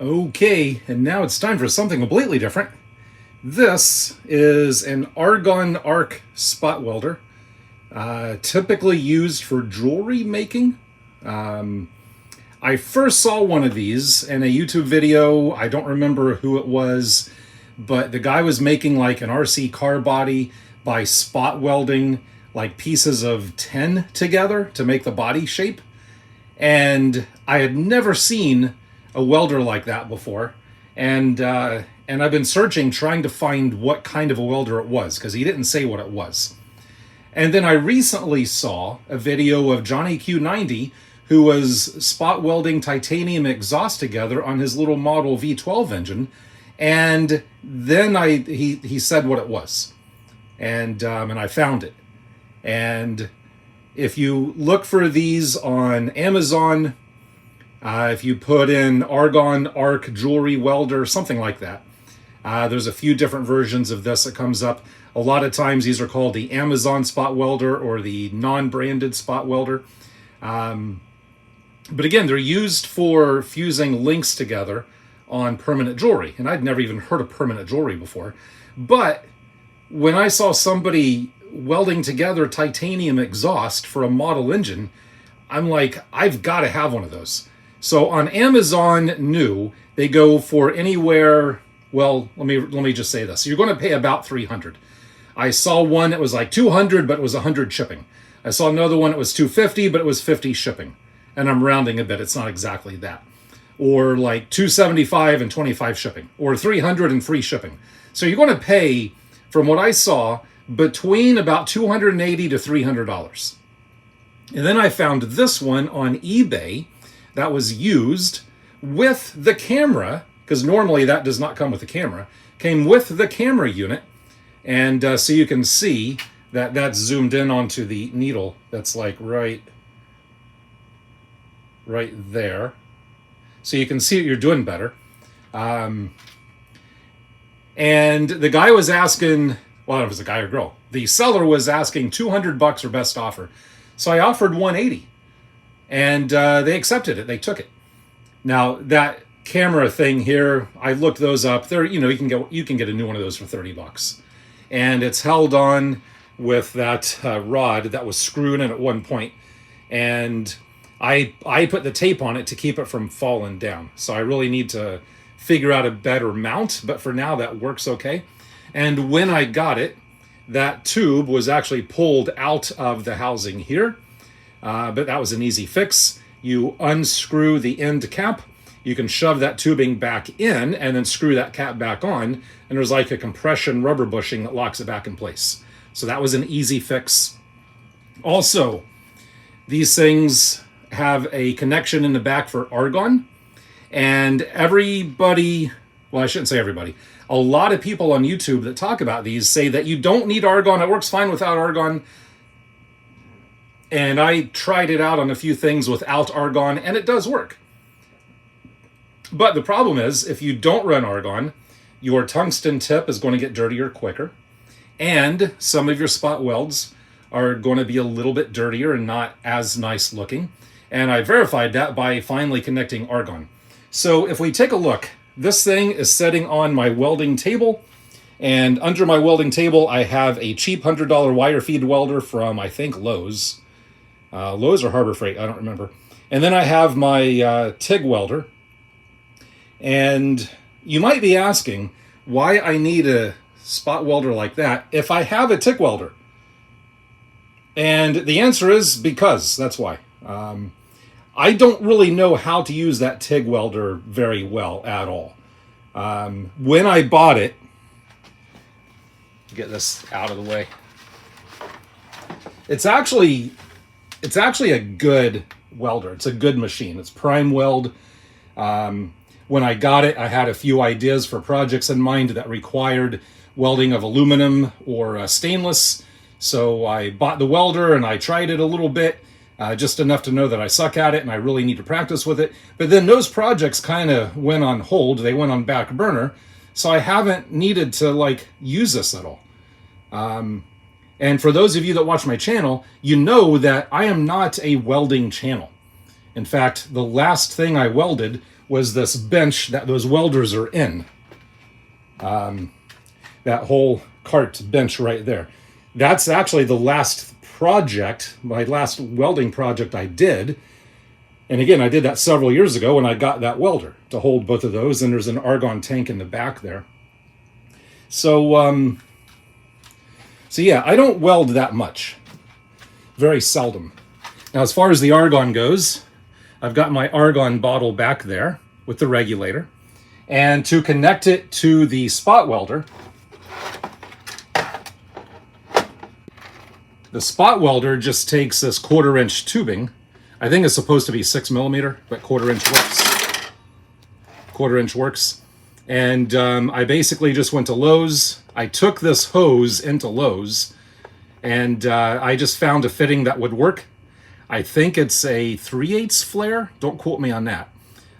Okay, and now it's time for something completely different. This is an Argon arc spot welder, typically used for jewelry making. I first saw one of these in a YouTube video. I don't remember who it was, but the guy was making like an RC car body by spot welding like pieces of tin together to make the body shape. And I had never seen a welder like that before, and I've been searching, trying to find what kind of a welder it was because he didn't say what it was. And then I recently saw a video of Johnny Q90 who was spot welding titanium exhaust together on his little model V12 engine, and then he said what it was, and I found it. And if you look for these on Amazon, if you put in Argon Arc Jewelry Welder, something like that, there's a few different versions of this that comes up. A lot of times these are called the Amazon spot welder or the non-branded spot welder. But again, they're used for fusing links together on permanent jewelry. And I'd never even heard of permanent jewelry before. But when I saw somebody welding together titanium exhaust for a model engine, I'm like, I've got to have one of those. So on Amazon new, they go for anywhere, well, let me just say this. You're going to pay about $300. I saw one that was like $200, but it was $100 shipping. I saw another one that was $250, but it was $50 shipping. And I'm rounding a bit, it's not exactly that. Or like $275 and $25 shipping, or $300 and free shipping. So you're going to pay, from what I saw, between about $280 to $300. And then I found this one on eBay that was used with the camera, because normally that does not come with the camera, came with the camera unit. And so you can see that that's zoomed in onto the needle that's like right there. So you can see what you're doing better. And the guy was asking, well, I don't know if it was a guy or girl. The seller was asking $200 for best offer. So I offered $180, and they accepted it. They took it. Now that camera thing here, I looked those up. There, you can get a new one of those for $30, and it's held on with that rod that was screwed in at one point, and I put the tape on it to keep it from falling down. So I really need to figure out a better mount, but for now that works okay. And when I got it, that tube was actually pulled out of the housing here, but that was an easy fix. You unscrew the end cap, you can shove that tubing back in and then screw that cap back on, and there's like a compression rubber bushing that locks it back in place. So that was an easy fix. Also, these things have a connection in the back for Argon, and everybody, well, I shouldn't say everybody, a lot of people on YouTube that talk about these say that you don't need Argon, it works fine without Argon. And I tried it out on a few things without Argon, and it does work. But the problem is, if you don't run Argon, your tungsten tip is going to get dirtier quicker, and some of your spot welds are going to be a little bit dirtier and not as nice looking. And I verified that by finally connecting Argon. So if we take a look, this thing is sitting on my welding table, and under my welding table I have a cheap $100 wire feed welder from, I think, Lowe's. Lowe's or Harbor Freight, I don't remember. And then I have my TIG welder. And you might be asking why I need a spot welder like that if I have a TIG welder. And the answer is because, that's why. I don't really know how to use that TIG welder very well at all. When I bought it, get this out of the way. It's actually a good welder. It's a good machine. It's prime weld. When I got it, I had a few ideas for projects in mind that required welding of aluminum or stainless. So I bought the welder and I tried it a little bit. Just enough to know that I suck at it and I really need to practice with it. But then those projects kind of went on hold. They went on back burner. So I haven't needed to use this at all. And for those of you that watch my channel, you know that I am not a welding channel. In fact, the last thing I welded was this bench that those welders are in. That whole cart bench right there. That's actually the last project, my last welding project I did. And again, I did that several years ago when I got that welder to hold both of those. And there's an Argon tank in the back there. So yeah, I don't weld that much. Very seldom. Now, as far as the Argon goes, I've got my Argon bottle back there with the regulator. And to connect it to the spot welder, the spot welder just takes this 1/4 inch tubing. I think it's supposed to be 6 millimeter, but 1/4 inch works. 1/4 inch works. And I basically just went to Lowe's. I took this hose into Lowe's, and I just found a fitting that would work. I think it's a 3/8 flare. Don't quote me on that.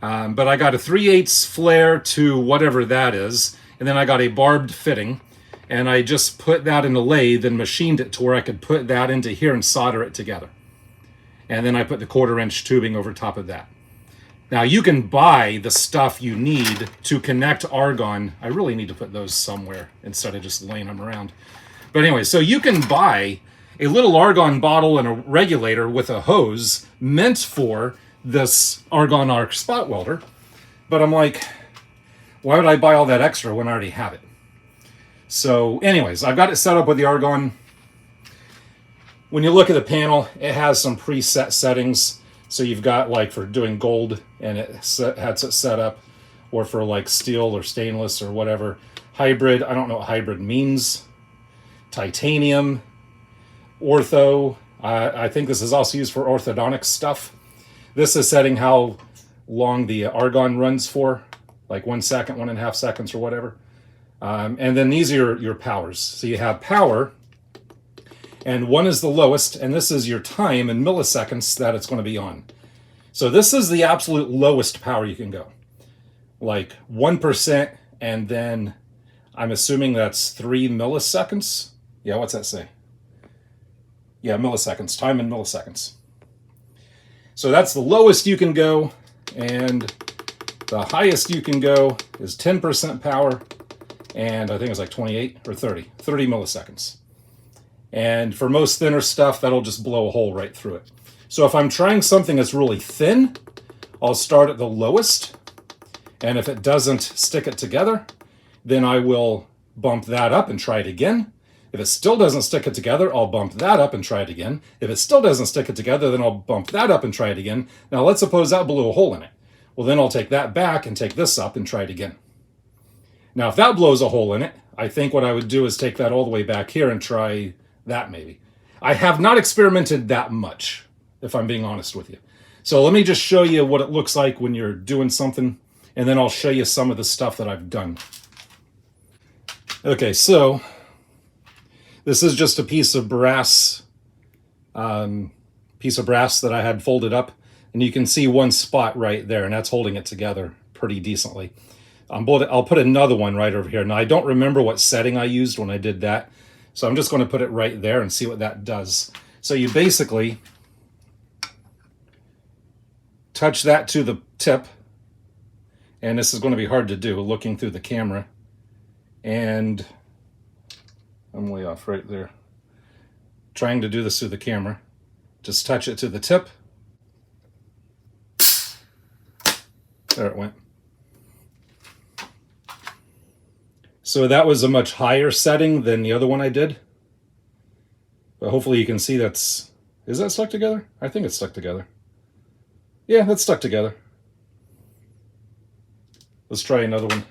But I got a 3/8 flare to whatever that is. And then I got a barbed fitting. And I just put that in a lathe and machined it to where I could put that into here and solder it together. And then I put the 1/4 inch tubing over top of that. Now you can buy the stuff you need to connect Argon. I really need to put those somewhere instead of just laying them around. But anyway, so you can buy a little Argon bottle and a regulator with a hose meant for this Argon arc spot welder. But I'm like, why would I buy all that extra when I already have it? So anyways, I've got it set up with the Argon. When you look at the panel, it has some preset settings. So you've got like for doing gold, and it has it set up, or for like steel or stainless or whatever. Hybrid, I don't know what hybrid means. Titanium, ortho. I think this is also used for orthodontic stuff. This is setting how long the Argon runs for, like 1 second, 1.5 seconds or whatever. And then these are your powers. So you have power, and 1 is the lowest, and this is your time in milliseconds that it's going to be on. So this is the absolute lowest power you can go. Like 1%, and then I'm assuming that's 3 milliseconds. Yeah, what's that say? Yeah, milliseconds, time in milliseconds. So that's the lowest you can go, and the highest you can go is 10% power, and I think it's like 28 or 30 milliseconds. And for most thinner stuff, that'll just blow a hole right through it. So if I'm trying something that's really thin, I'll start at the lowest. And if it doesn't stick it together, then I will bump that up and try it again. If it still doesn't stick it together, I'll bump that up and try it again. If it still doesn't stick it together, then I'll bump that up and try it again. Now let's suppose that blew a hole in it. Well, then I'll take that back and take this up and try it again. Now, if that blows a hole in it, I think what I would do is take that all the way back here and try that maybe. I have not experimented that much, if I'm being honest with you. So let me just show you what it looks like when you're doing something, and then I'll show you some of the stuff that I've done. Okay, so this is just a piece of brass that I had folded up, and you can see one spot right there, and that's holding it together pretty decently. I'll put another one right over here. Now, I don't remember what setting I used when I did that, so I'm just going to put it right there and see what that does. So you basically touch that to the tip, and this is going to be hard to do looking through the camera, and I'm way off right there. Trying to do this through the camera. Just touch it to the tip. There it went. So that was a much higher setting than the other one I did. But hopefully you can see is that stuck together? I think it's stuck together. Yeah, that's stuck together. Let's try another one.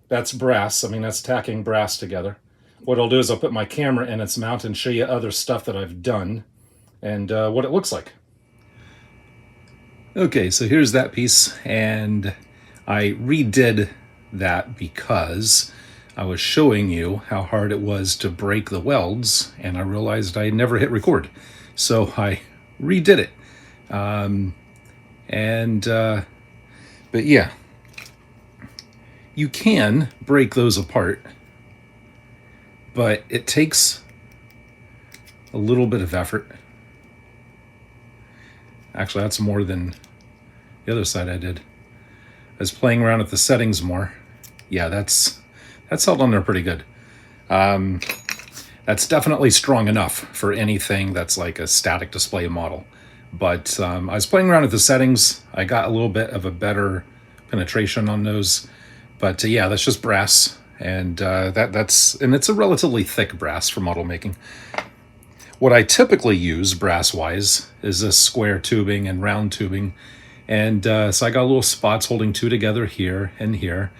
That's brass. I mean, that's tacking brass together. What I'll do is I'll put my camera in its mount and show you other stuff that I've done and what it looks like. Okay, so here's that piece, and I redid that because I was showing you how hard it was to break the welds, and I realized I never hit record. So I redid it. But yeah, you can break those apart, but it takes a little bit of effort. Actually, that's more than the other side I did. I was playing around with the settings more. Yeah, that's held on there pretty good. That's definitely strong enough for anything that's like a static display model. But I was playing around with the settings. I got a little bit of a better penetration on those. But yeah, that's just brass. And and it's a relatively thick brass for model making. What I typically use brass-wise is this square tubing and round tubing. And so I got little spots holding two together here and here.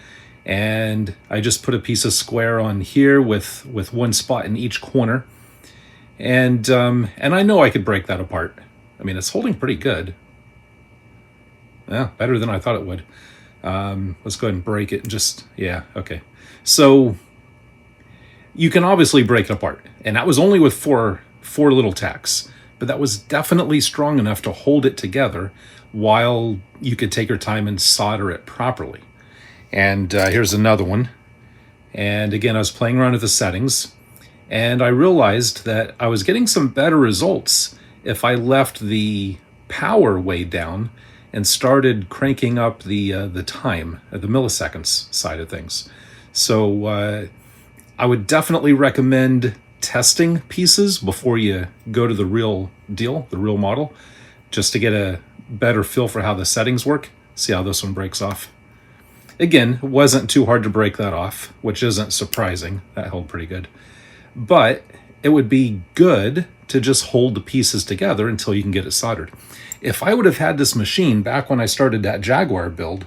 And I just put a piece of square on here with one spot in each corner. And I know I could break that apart. I mean, it's holding pretty good. Yeah, better than I thought it would. Let's go ahead and break it and just, yeah, okay. So you can obviously break it apart. And that was only with four little tacks. But that was definitely strong enough to hold it together while you could take your time and solder it properly. And here's another one. And again, I was playing around with the settings. And I realized that I was getting some better results if I left the power way down and started cranking up the time at the milliseconds side of things. So I would definitely recommend testing pieces before you go to the real deal, the real model, just to get a better feel for how the settings work. See how this one breaks off. Again, it wasn't too hard to break that off, which isn't surprising. That held pretty good. But it would be good to just hold the pieces together until you can get it soldered. If I would have had this machine back when I started that Jaguar build,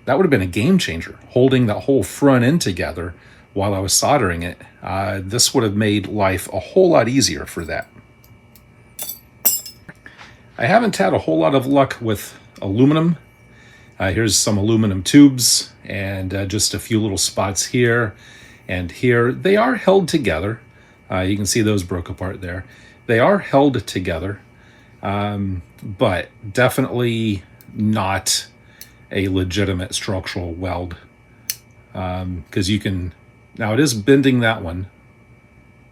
that would have been a game changer. Holding that whole front end together while I was soldering it, this would have made life a whole lot easier for that. I haven't had a whole lot of luck with aluminum. Here's some aluminum tubes and just a few little spots here and here. They are held together. You can see those broke apart there. They are held together, but definitely not a legitimate structural weld. Because you can, now it is bending that one.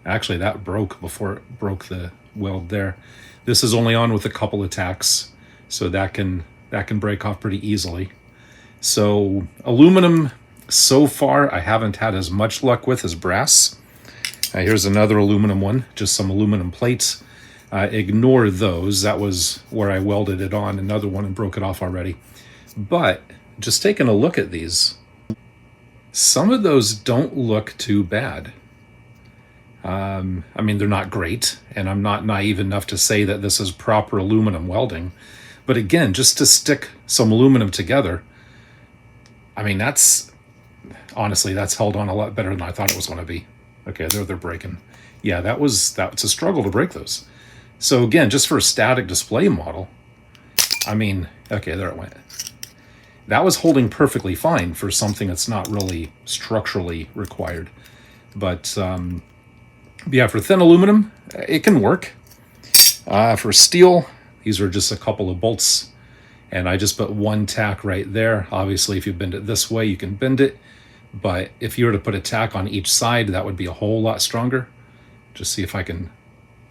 Actually, that broke before it broke the weld there. This is only on with a couple of tacks, so that can break off pretty easily. So aluminum, so far, I haven't had as much luck with as brass. Here's another aluminum one, just some aluminum plates. Ignore those. That was where I welded it on another one and broke it off already. But just taking a look at these, some of those don't look too bad. I mean, they're not great, and I'm not naive enough to say that this is proper aluminum welding. But again, just to stick some aluminum together, I mean, honestly, that's held on a lot better than I thought it was going to be. Okay, they're breaking. Yeah, that's a struggle to break those. So again, just for a static display model, I mean, okay, there it went. That was holding perfectly fine for something that's not really structurally required. But yeah, for thin aluminum, it can work. For steel, these are just a couple of bolts, and I just put one tack right there. Obviously, if you bend it this way, you can bend it. But if you were to put a tack on each side, that would be a whole lot stronger. Just see if I can,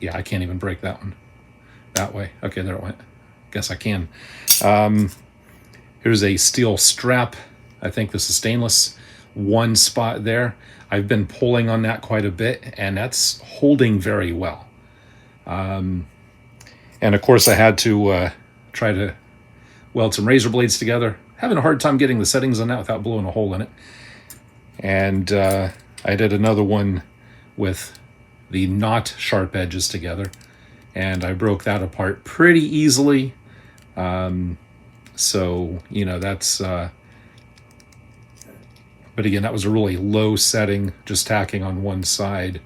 yeah, I can't even break that one that way. Okay, there it went. Guess I can. Here's a steel strap. I think this is stainless. One spot there. I've been pulling on that quite a bit, and that's holding very well. And of course, I had to try to weld some razor blades together. Having a hard time getting the settings on that without blowing a hole in it. And I did another one with the not sharp edges together, and I broke that apart pretty easily. So, you know, that's, but again, that was a really low setting, just tacking on one side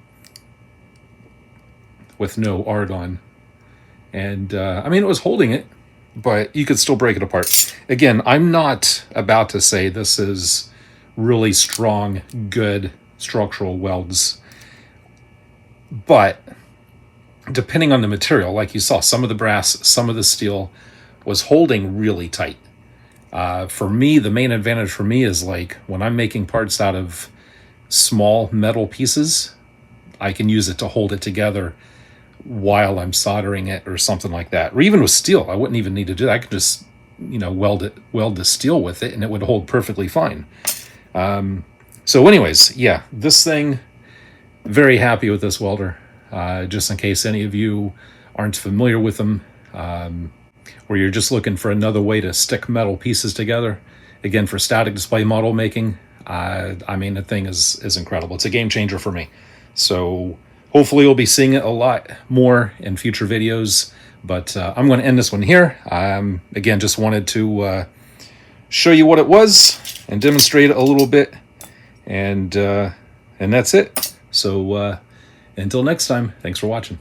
with no argon. And I mean, it was holding it, but you could still break it apart. Again, I'm not about to say this is really strong, good structural welds. But depending on the material, like you saw, some of the brass, some of the steel was holding really tight. For me, the main advantage for me is like when I'm making parts out of small metal pieces, I can use it to hold it together while I'm soldering it or something like that. Or even with steel, I wouldn't even need to do that. I could just, weld the steel with it and it would hold perfectly fine. So anyways, yeah, this thing, very happy with this welder. Just in case any of you aren't familiar with them, or you're just looking for another way to stick metal pieces together, again, for static display model making, I mean, the thing is incredible. It's a game changer for me. So hopefully we'll be seeing it a lot more in future videos, but I'm going to end this one here. Again, just wanted to show you what it was and demonstrate it a little bit, and that's it. So until next time, thanks for watching.